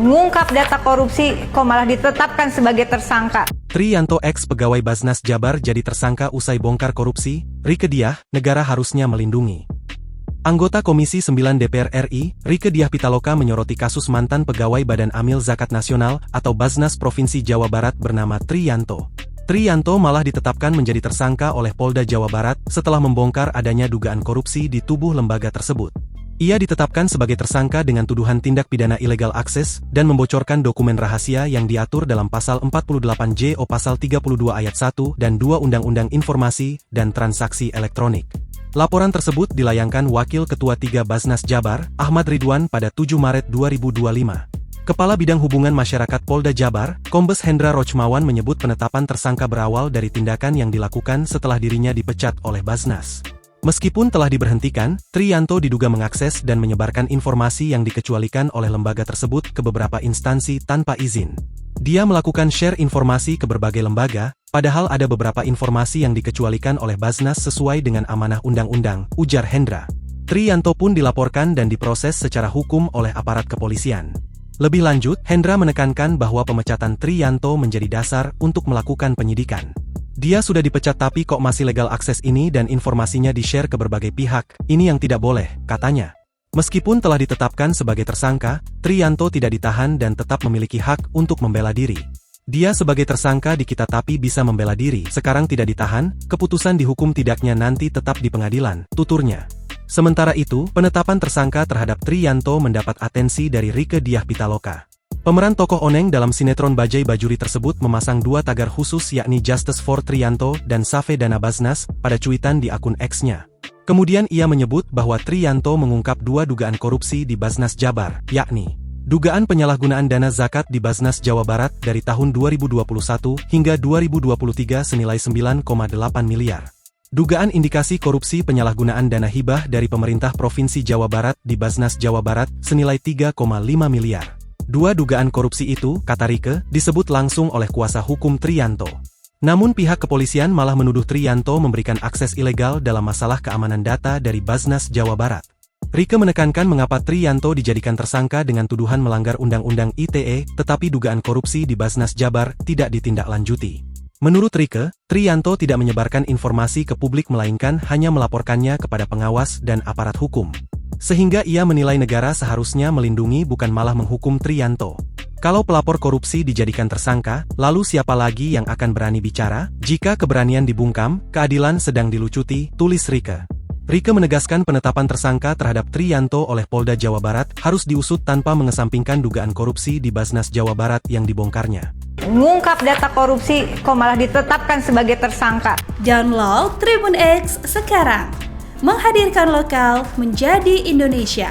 ngungkap data korupsi kok malah ditetapkan sebagai tersangka. Triyanto ex pegawai Basnas Jabar jadi tersangka usai bongkar korupsi. Rieke Diah, negara harusnya melindungi. Anggota Komisi 9 DPR RI, Rieke Diah Pitaloka menyoroti kasus mantan pegawai Badan Amil Zakat Nasional atau Basnas Provinsi Jawa Barat bernama Triyanto. Triyanto malah ditetapkan menjadi tersangka oleh Polda Jawa Barat setelah membongkar adanya dugaan korupsi di tubuh lembaga tersebut. Ia ditetapkan sebagai tersangka dengan tuduhan tindak pidana illegal access dan membocorkan dokumen rahasia yang diatur dalam Pasal 48J Pasal 32 Ayat 1 dan 2 Undang-Undang Informasi dan Transaksi Elektronik. Laporan tersebut dilayangkan Wakil Ketua 3 Basnas Jabar, Ahmad Ridwan pada 7 Maret 2025. Kepala Bidang Hubungan Masyarakat Polda Jabar, Kombes Hendra Rochmawan menyebut penetapan tersangka berawal dari tindakan yang dilakukan setelah dirinya dipecat oleh Basnas. Meskipun telah diberhentikan, Triyanto diduga mengakses dan menyebarkan informasi yang dikecualikan oleh lembaga tersebut ke beberapa instansi tanpa izin. Dia melakukan share informasi ke berbagai lembaga, padahal ada beberapa informasi yang dikecualikan oleh Basnas sesuai dengan amanah undang-undang, ujar Hendra. Triyanto pun dilaporkan dan diproses secara hukum oleh aparat kepolisian. Lebih lanjut, Hendra menekankan bahwa pemecatan Triyanto menjadi dasar untuk melakukan penyidikan. Dia sudah dipecat tapi kok masih legal akses ini dan informasinya di-share ke berbagai pihak, ini yang tidak boleh, katanya. Meskipun telah ditetapkan sebagai tersangka, Triyanto tidak ditahan dan tetap memiliki hak untuk membela diri. Dia sebagai tersangka dikita tapi bisa membela diri, sekarang tidak ditahan, keputusan dihukum tidaknya nanti tetap di pengadilan, tuturnya. Sementara itu, penetapan tersangka terhadap Triyanto mendapat atensi dari Rieke Diah Pitaloka. Pemeran tokoh Oneng dalam sinetron Bajai Bajuri tersebut memasang 2 tagar khusus yakni Justice for Triyanto dan Save Dana Basnas pada cuitan di akun X-nya. Kemudian ia menyebut bahwa Triyanto mengungkap 2 dugaan korupsi di Basnas Jabar, yakni dugaan penyalahgunaan dana zakat di Basnas Jawa Barat dari tahun 2021 hingga 2023 senilai 9,8 miliar. Dugaan indikasi korupsi penyalahgunaan dana hibah dari pemerintah Provinsi Jawa Barat di Basnas Jawa Barat senilai 3,5 miliar. 2 dugaan korupsi itu, kata Rieke, disebut langsung oleh kuasa hukum Triyanto. Namun pihak kepolisian malah menuduh Triyanto memberikan akses ilegal dalam masalah keamanan data dari Basnas Jawa Barat. Rieke menekankan mengapa Triyanto dijadikan tersangka dengan tuduhan melanggar Undang-Undang ITE, tetapi dugaan korupsi di Basnas Jabar tidak ditindaklanjuti. Menurut Rieke, Triyanto tidak menyebarkan informasi ke publik melainkan hanya melaporkannya kepada pengawas dan aparat hukum. Sehingga ia menilai negara seharusnya melindungi bukan malah menghukum Triyanto. Kalau pelapor korupsi dijadikan tersangka, lalu siapa lagi yang akan berani bicara? Jika keberanian dibungkam, keadilan sedang dilucuti, tulis Rieke. Rieke menegaskan penetapan tersangka terhadap Triyanto oleh Polda Jawa Barat harus diusut tanpa mengesampingkan dugaan korupsi di Basnas Jawa Barat yang dibongkarnya. Ngungkap data korupsi kok malah ditetapkan sebagai tersangka. Download Tribun X sekarang. Menghadirkan lokal menjadi Indonesia.